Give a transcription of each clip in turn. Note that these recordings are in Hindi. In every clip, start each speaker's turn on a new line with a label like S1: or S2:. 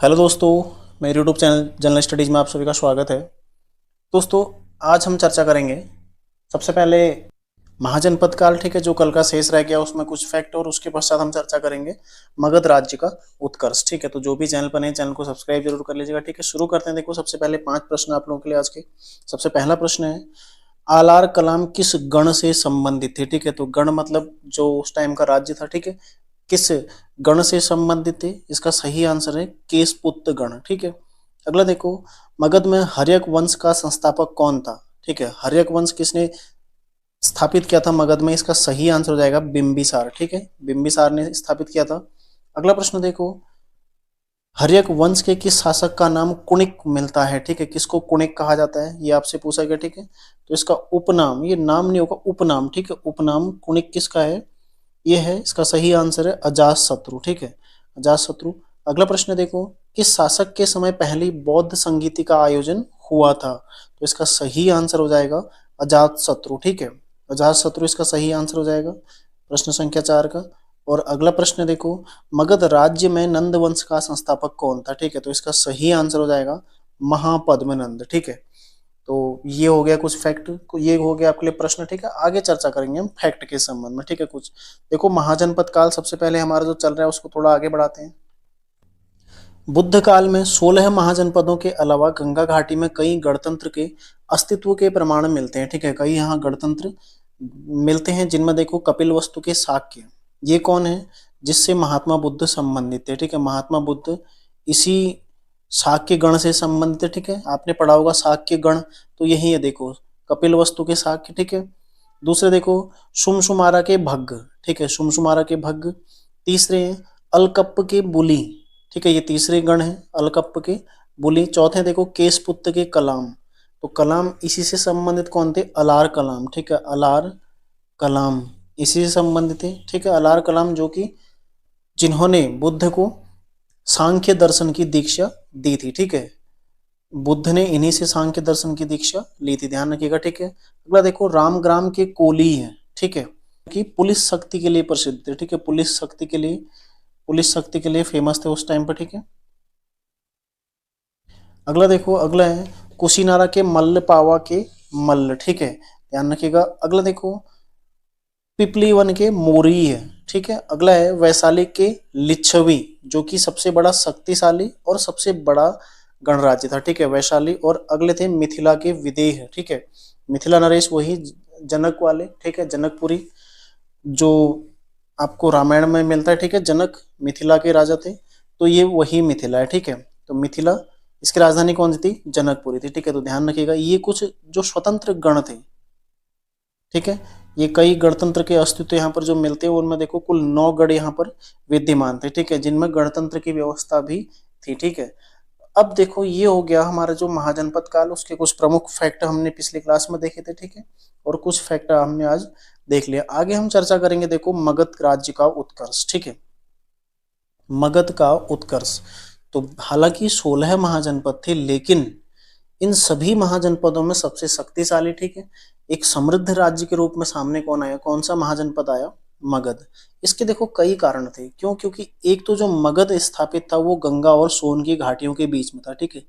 S1: हेलो दोस्तों, मेरे यूट्यूब चैनल जनरल स्टडीज में आप सभी का स्वागत है। दोस्तों, आज हम चर्चा करेंगे सबसे पहले महाजनपद काल, ठीक है, जो कल का शेष रह गया उसमें कुछ फैक्ट, और उसके पश्चात हम चर्चा करेंगे मगध राज्य का उत्कर्ष। ठीक है, तो जो भी चैनल पर नए चैनल को सब्सक्राइब जरूर कर लीजिएगा। ठीक है, शुरू करते हैं। देखो, सबसे पहले 5 प्रश्न आप लोगों के लिए आज के। सबसे पहला प्रश्न है, आलार कलाम किस गण से संबंधित थे? ठीक है, तो गण मतलब जो उस टाइम का राज्य था। ठीक है, किस गण से संबंधित थे? इसका सही आंसर है केशपुत्र गण। ठीक है, अगला देखो, मगध में हर्यक वंश का संस्थापक कौन था? ठीक है, हर्यक वंश किसने स्थापित किया था मगध में? इसका सही आंसर हो जाएगा बिंबिसार। ठीक है, बिंबिसार ने स्थापित किया था। अगला प्रश्न देखो, हर्यक वंश के किस शासक का नाम कुणिक मिलता है? ठीक है, किसको कुणिक कहा जाता है, ये आपसे पूछा गया। ठीक है, तो इसका उपनाम, ये नाम नहीं होगा, उपनाम। ठीक है, उपनाम कुणिक किसका है? ये है, इसका सही आंसर है अजातशत्रु। ठीक है, अजातशत्रु। अगला प्रश्न देखो, किस शासक के समय पहली बौद्ध संगीति का आयोजन हुआ था? तो इसका सही आंसर हो जाएगा अजातशत्रु। ठीक है, अजातशत्रु इसका सही आंसर हो जाएगा प्रश्न संख्या 4 का। और अगला प्रश्न देखो, मगध राज्य में नंद वंश का संस्थापक कौन था? ठीक है, तो इसका सही आंसर हो जाएगा महापद्मनंद। ठीक है, तो ये हो गया कुछ फैक्ट, ये हो गया आपके लिए प्रश्न। ठीक है, आगे चर्चा करेंगे हम फैक्ट के संबंध में। ठीक है, कुछ देखो, महाजनपद काल सबसे पहले हमारा जो चल रहा है उसको थोड़ा आगे बढ़ाते हैं। बुद्ध काल में 16 महाजनपदों के अलावा गंगा घाटी में कई गणतंत्र के अस्तित्व के प्रमाण मिलते हैं। ठीक है, कई यहाँ गणतंत्र मिलते हैं, जिनमें देखो कपिलवस्तु के शाक्य, ये कौन है? जिससे महात्मा बुद्ध संबंधित है। ठीक है, महात्मा बुद्ध इसी शाक्य गण से संबंधित है। ठीक है, आपने पढ़ा होगा शाक्य गण, तो यही है, देखो कपिलवस्तु के शाक्य। ठीक है, दूसरे देखो सुमसुमारा के भग्ग। ठीक है, सुमसुमारा के भग्ग। तीसरे हैं अलकप्प के बुली। ठीक है, ये तीसरे गण है, अलकप्प के बुली। चौथे देखो केशपुत्र के कलाम, तो कलाम इसी से संबंधित कौन थे? अलार कलाम। ठीक है, अलार कलाम इसी से संबंधित है। ठीक है, अलार कलाम जो कि जिन्होंने बुद्ध को सांख्य दर्शन की दीक्षा दी थी। ठीक है, बुद्ध ने इन्हीं से सांख्य दर्शन की दीक्षा ली थी, ध्यान रखिएगा। ठीक है, अगला देखो रामग्राम के कोली है। ठीक है, कि पुलिस शक्ति के लिए प्रसिद्ध थे। ठीक है, पुलिस शक्ति के लिए फेमस थे उस टाइम पर। ठीक है, अगला देखो, अगला है कुशीनारा के मल्ल पावा के मल्ल। ठीक है, ध्यान रखिएगा। अगला देखो पिपली वन के मोरी है। ठीक है, अगला है वैशाली के लिच्छवी, जो कि सबसे बड़ा शक्तिशाली और सबसे बड़ा गणराज्य था। ठीक है, वैशाली। और अगले थे मिथिला के विदेह। ठीक है, मिथिला नरेश वही जनक वाले। ठीक है, जनकपुरी जो आपको रामायण में मिलता है। ठीक है, जनक मिथिला के राजा थे, तो ये वही मिथिला है। ठीक है, तो मिथिला, इसकी राजधानी कौन सी थी? जनकपुरी थी। ठीक है, तो ध्यान रखिएगा, ये कुछ जो स्वतंत्र गण थे। ठीक है, ये कई गणतंत्र के अस्तित्व यहाँ पर जो मिलते हैं, उनमें देखो कुल 9 गण यहाँ पर विद्यमान थे। ठीक है, जिनमें गणतंत्र की व्यवस्था भी थी। ठीक है, अब देखो, ये हो गया हमारा जो महाजनपद काल, उसके कुछ प्रमुख फैक्ट हमने पिछले क्लास में देखे थे। ठीक है, और कुछ फैक्ट हमने आज देख लिया। आगे हम चर्चा करेंगे, देखो मगध राज्य का उत्कर्ष। ठीक है, मगध का उत्कर्ष, तो हालांकि 16 महाजनपद थे, लेकिन इन सभी महाजनपदों में सबसे शक्तिशाली, ठीक है, एक समृद्ध राज्य के रूप में सामने कौन आया? कौन सा महाजनपद आया? मगध। इसके देखो कई कारण थे, क्यों? क्योंकि एक तो जो मगध स्थापित था वो गंगा और सोन की घाटियों के बीच में था। ठीक है,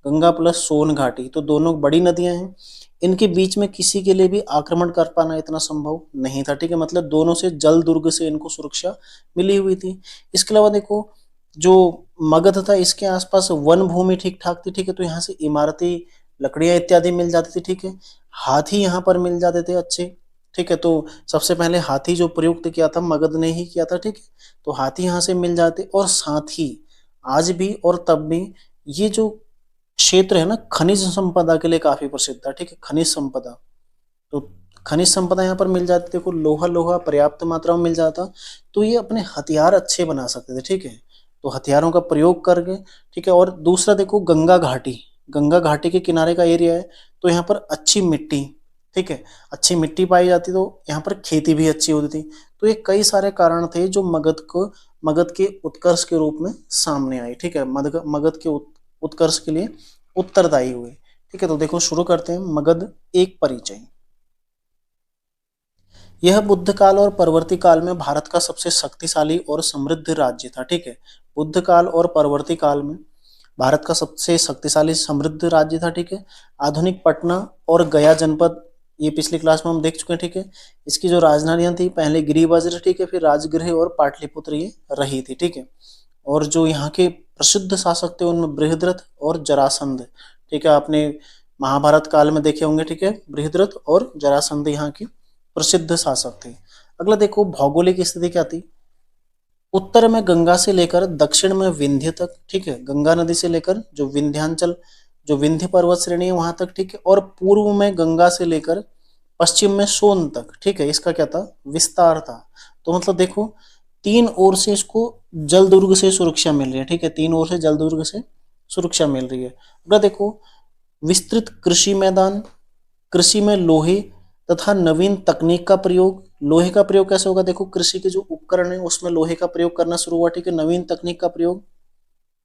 S1: गंगा प्लस सोन घाटी, तो दोनों बड़ी नदियां हैं, इनके बीच में किसी के लिए भी आक्रमण कर पाना इतना संभव नहीं था। ठीक है, मतलब दोनों से जल दुर्ग से इनको सुरक्षा मिली हुई थी। इसके अलावा देखो, जो मगध था इसके आसपास वन भूमि ठीक ठाक थी। ठीक है, तो यहाँ से इमारती लकड़ियां इत्यादि मिल जाती थी। ठीक है, हाथी यहाँ पर मिल जाते थे अच्छे। ठीक है, तो सबसे पहले हाथी जो प्रयुक्त किया था मगध ने ही किया था। ठीक है, तो हाथी यहाँ से मिल जाते, और साथ ही आज भी और तब भी ये जो क्षेत्र है ना, खनिज संपदा के लिए काफी प्रसिद्ध था। ठीक है, खनिज संपदा, तो खनिज संपदा यहाँ पर मिल जाती, देखो लोहा लोहा पर्याप्त मात्रा में मिल जाता, तो ये अपने हथियार अच्छे बना सकते थे। ठीक है, तो हथियारों का प्रयोग करके। ठीक है, और दूसरा देखो गंगा घाटी के किनारे का एरिया है, तो यहाँ पर अच्छी मिट्टी, ठीक है, अच्छी मिट्टी पाई जाती, तो यहाँ पर खेती भी अच्छी होती थी। तो ये कई सारे कारण थे जो मगध के उत्कर्ष के रूप में सामने आए। ठीक है, मगध के उत्कर्ष के लिए उत्तरदायी हुए। ठीक है, तो देखो शुरू करते हैं, मगध एक परिचय। यह बुद्ध काल और परवर्ती काल में भारत का सबसे शक्तिशाली और समृद्ध राज्य था। ठीक है, बुद्ध काल और परवर्ती काल में भारत का सबसे शक्तिशाली समृद्ध राज्य था, ठीक है। आधुनिक पटना और गया जनपद, ये पिछली क्लास में हम देख चुके हैं, ठीक है। इसकी जो राजधानियां थी, पहले गिरिवज्र, ठीक है, फिर राजगृह और पाटलिपुत्र ये रही थी, ठीक है। और जो यहाँ के प्रसिद्ध शासक थे उनमें बृहद्रथ और जरासंध, ठीक है। आपने महाभारत काल में देखे होंगे, ठीक है। बृहद्रथ और जरासंध यहाँ के प्रसिद्ध शासक थे। अगला देखो भौगोलिक स्थिति क्या थी। उत्तर में गंगा से लेकर दक्षिण में विंध्य तक, ठीक है। गंगा नदी से लेकर जो विंध्याचल, जो विंध्य पर्वत श्रेणी है वहां तक, ठीक है। और पूर्व में गंगा से लेकर पश्चिम में सोन तक, ठीक है। इसका क्या था, विस्तार था। तो मतलब देखो तीन ओर से इसको जलदुर्ग से सुरक्षा मिल रही है, ठीक है। तीन ओर से जलदुर्ग से सुरक्षा मिल रही है। अगला देखो विस्तृत कृषि मैदान, कृषि में लोहे तथा नवीन तकनीक का प्रयोग। लोहे का प्रयोग कैसे होगा, देखो कृषि के जो उपकरण है उसमें लोहे का प्रयोग करना शुरू हुआ, ठीक है। नवीन तकनीक का प्रयोग,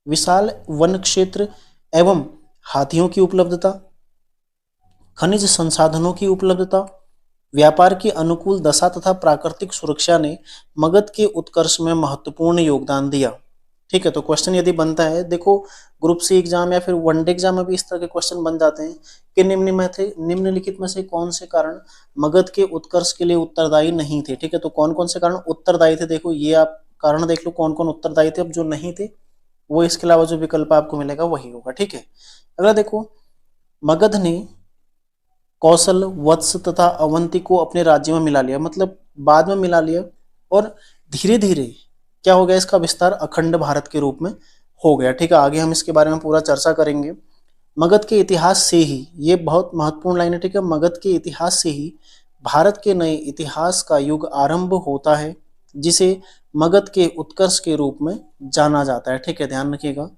S1: विशाल वन क्षेत्र एवं हाथियों की उपलब्धता, खनिज संसाधनों की उपलब्धता, व्यापार की अनुकूल दशा तथा प्राकृतिक सुरक्षा ने मगध के उत्कर्ष में महत्वपूर्ण योगदान दिया, ठीक है। तो क्वेश्चन यदि बनता है, देखो ग्रुप सी एग्जाम या फिर वनडे एग्जाम में भी इस तरह के क्वेश्चन बन जाते हैं कि निम्नलिखित में से कौन से कारण मगध के उत्कर्ष के लिए उत्तरदायी नहीं थे, ठीक है। तो कौन कौन से कारण उत्तरदायी थे, देखो ये आप कारण देख लो कौन कौन उत्तरदायी थे। अब जो नहीं थे वो इसके अलावा जो विकल्प आपको मिलेगा वही होगा, ठीक है। अगला देखो मगध ने कौशल, वत्स तथा अवंती को अपने राज्य में मिला लिया, मतलब बाद में मिला लिया, और धीरे धीरे क्या हो गया, इसका विस्तार अखंड भारत के रूप में हो गया, ठीक है। आगे हम इसके बारे में पूरा चर्चा करेंगे। मगध के इतिहास से ही, ये बहुत महत्वपूर्ण लाइन है, ठीक है। मगध के इतिहास से ही भारत के नए इतिहास का युग आरंभ होता है, जिसे मगध के उत्कर्ष के रूप में जाना जाता है, ठीक है। ध्यान रखिएगा।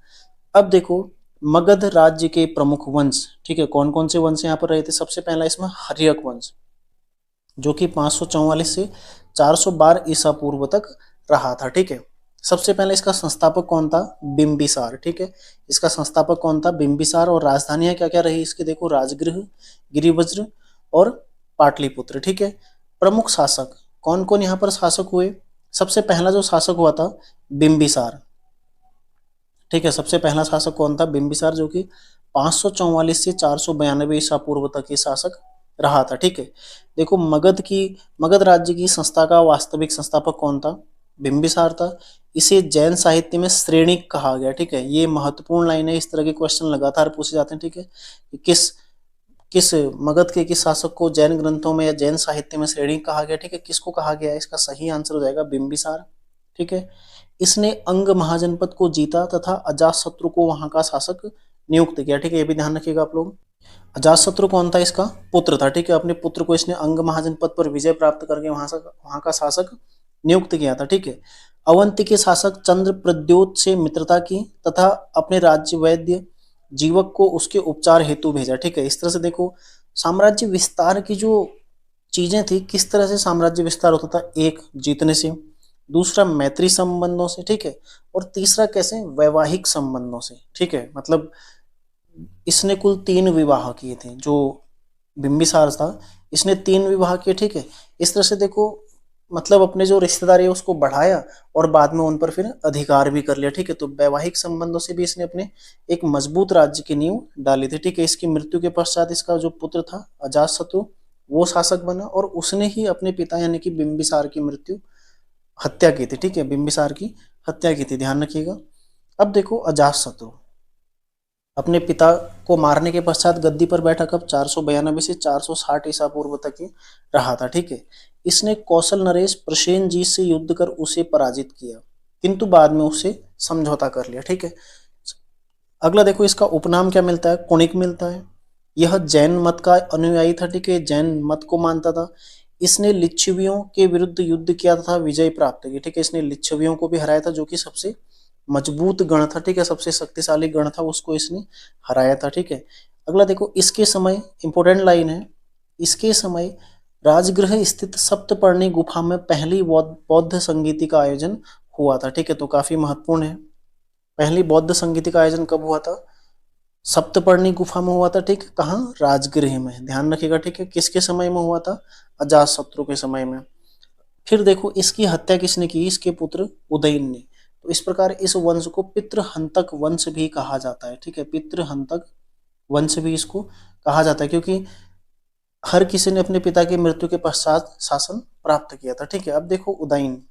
S1: अब देखो मगध राज्य के प्रमुख वंश, ठीक है। कौन कौन से वंश यहाँ पर रहे थे, सबसे पहला इसमें हर्यक वंश, जो कि 544 से 412 ईसा पूर्व तक रहा था, ठीक है। सबसे पहले इसका संस्थापक कौन था, बिंबिसार, ठीक है। इसका संस्थापक कौन था, बिंबिसार। और राजधानियां क्या क्या रही इसकी, देखो राजगृह, गिरिवज्र और पाटलिपुत्र, ठीक है। प्रमुख शासक कौन कौन यहाँ पर शासक हुए, सबसे पहला जो शासक हुआ था बिंबिसार, ठीक है। सबसे पहला शासक कौन था, बिंबिसार, जो कि 544 से 492 ईसा पूर्व तक ये शासक रहा था, ठीक है। देखो मगध राज्य की संस्था का वास्तविक संस्थापक कौन था, बिंबिसार था। इसे जैन साहित्य में श्रेणिक कहा गया, ठीक है। ये महत्वपूर्ण लाइन है, इस तरह के क्वेश्चन लगातार पूछे जाते हैं, ठीक है। किस किस मगध के किस शासक को जैन ग्रंथों में या जैन साहित्य में श्रेणिक कहा गया, ठीक है। किसको कहा गया है, इसका सही आंसर हो जाएगा बिंबिसार, ठीक है। इसने अंग महाजनपद को जीता तथा अजातशत्रु को वहां का शासक नियुक्त किया, ठीक है। ये भी ध्यान रखिएगा आप लोग। अजातशत्रु कौन था, इसका पुत्र था, ठीक है। अपने पुत्र को इसने अंग महाजनपद पर विजय प्राप्त करके वहां का शासक नियुक्त किया था, ठीक है। अवंती के शासक चंद्र प्रद्योत से मित्रता की तथा अपने राज्य वैद्य जीवक को उसके उपचार हेतु भेजा, ठीक है। इस तरह से देखो साम्राज्य विस्तार की जो चीजें थी, किस तरह से साम्राज्य विस्तार होता था, एक जीतने से, दूसरा मैत्री संबंधों से, ठीक है। और तीसरा कैसे, वैवाहिक संबंधों से, ठीक है। मतलब इसने कुल 3 विवाह किए थे, जो बिंबिसार था इसने 3 विवाह किए, ठीक है। इस तरह से देखो मतलब अपने जो रिश्तेदार है उसको बढ़ाया और बाद में उन पर फिर अधिकार भी कर लिया, ठीक है। तो वैवाहिक संबंधों से भी इसने अपने एक मजबूत राज्य की नींव डाली थी, ठीक है। इसकी मृत्यु के पश्चात इसका जो पुत्र था अजातशत्रु वो शासक बना, और उसने ही अपने पिता यानी कि बिंबिसार की हत्या की थी, ठीक है। बिंबिसार की हत्या की थी, ध्यान रखिएगा। अब देखो अजातशत्रु अपने पिता को मारने के पश्चात गद्दी पर बैठा, कब 492 से 460 ईसा पूर्व तक ही रहा था, ठीक है। इसने कौशल नरेश प्रसेनजीत से युद्ध कर उसे पराजित किया, किंतु बाद में उसे समझौता कर लिया, ठीक है। अगला देखो इसका उपनाम क्या मिलता है, कुणिक मिलता है। यह जैन मत का अनुयायी था, ठीक है। जैन मत को मानता था। इसने लिच्छवियों के विरुद्ध युद्ध किया तथा विजय प्राप्त की, ठीक है। इसने लिच्छवियों को भी हराया था, जो कि सबसे मजबूत गण था, ठीक है। सबसे शक्तिशाली गण था, उसको इसने हराया था, ठीक है। अगला देखो इसके समय, इंपोर्टेंट लाइन है, इसके समय राजगृह स्थित सप्तपर्णी गुफा में पहली बौद्ध संगीति का आयोजन हुआ था, ठीक है। तो काफी महत्वपूर्ण है। पहली बौद्ध संगीति का आयोजन कब हुआ था, सप्तपर्णी गुफा में हुआ था, ठीक है। कहाँ, राजगृह में, ध्यान रखिएगा, ठीक है। किसके समय में हुआ था, अजातशत्रु के समय में। फिर देखो इसकी हत्या किसने की, इसके पुत्र उदयन ने। तो इस प्रकार इस वंश को पितृहंतक वंश भी कहा जाता है। ठीक है, पितृहंतक वंश भी इसको कहा जाता है, क्योंकि हर किसी ने अपने पिता की मृत्यु के पश्चात शासन प्राप्त किया था। ठीक है, अब देखो उदयन।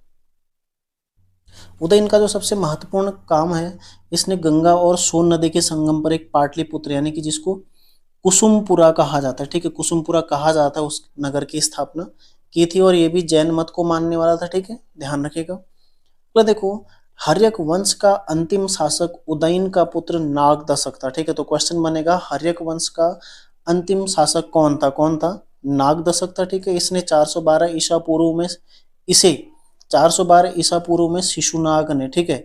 S1: उदयन का जो सबसे महत्वपूर्ण काम है, इसने गंगा और सोन नदी के संगम पर एक पाटलिपुत्र यानी कि जिसको कुसुमपुरा कहा जाता है, ठीक है, कुसुमपुरा कहा जाता है, उस नगर की स्थापना की थी, और ये भी जैन मत को मानने वाला था। ठीक है, ध्यान रखिएगा। तो देखो, हर्यक वंश का अंतिम शासक उदयन का पुत्र नागदशक था। ठीक है, तो क्वेश्चन बनेगा हर्यक वंश का अंतिम शासक कौन था? कौन था? नागदशक था। ठीक है, इसने 412 ईसा पूर्व में इसे 412 ईसा पूर्व में शिशुनाग ने, ठीक है,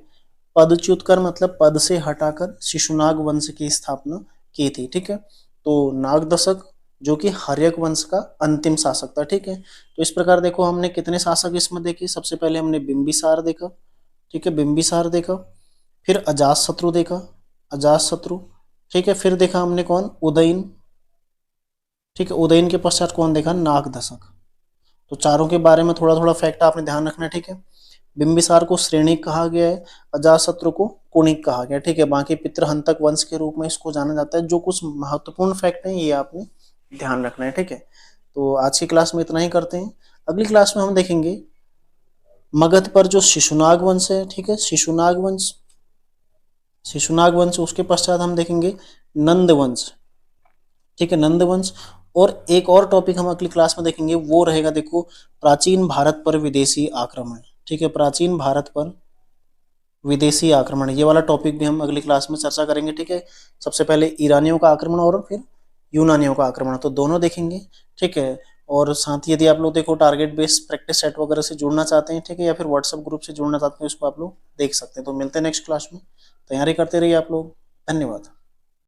S1: पदच्युत कर मतलब पद से हटाकर शिशुनाग वंश की स्थापना की थी। ठीक है, तो नागदशक जो कि हर्यक वंश का अंतिम शासक था। ठीक है, तो इस प्रकार देखो हमने कितने शासक इसमें देखे। सबसे पहले हमने बिंबिसार देखा, ठीक है, बिंबिसार देखा, फिर अजातशत्रु देखा, अजातशत्रु, ठीक है, फिर देखा हमने कौन? उदयन, ठीक है, उदयन के पश्चात कौन देखा? नागदशक। तो चारों के बारे में थोड़ा थोड़ा फैक्ट आपने ध्यान रखना है। ठीक है, बिंबिसार को श्रेणिक कहा गया है, अजातशत्रु को कुणिक कहा गया है। ठीक है, बाकी पितृहंतक वंश के रूप में इसको जाना जाता है। जो कुछ महत्वपूर्ण फैक्ट है ये आपने ध्यान रखना है। ठीक है, तो आज की क्लास में इतना ही करते हैं। अगली क्लास में हम देखेंगे मगध पर जो शिशुनाग वंश है। ठीक है, शिशुनाग वंश, शिशुनाग वंश, उसके पश्चात हम देखेंगे नंद वंश। ठीक है, नंद वंश, और एक और टॉपिक हम अगली क्लास में देखेंगे, वो रहेगा देखो प्राचीन भारत पर विदेशी आक्रमण। ठीक है, प्राचीन भारत पर विदेशी आक्रमण, ये वाला टॉपिक भी हम अगली क्लास में चर्चा करेंगे। ठीक है, सबसे पहले ईरानियों का आक्रमण और फिर यूनानियों का आक्रमण, तो दोनों देखेंगे। ठीक है, और साथ ही यदि आप लोग देखो टारगेट बेस्ड प्रैक्टिस सेट वगैरह से जुड़ना चाहते हैं, ठीक है, या फिर व्हाट्सएप ग्रुप से जुड़ना चाहते हैं, उसको आप लोग देख सकते हैं। तो मिलते हैं नेक्स्ट क्लास में, तैयारी करते रहिए आप लोग। धन्यवाद।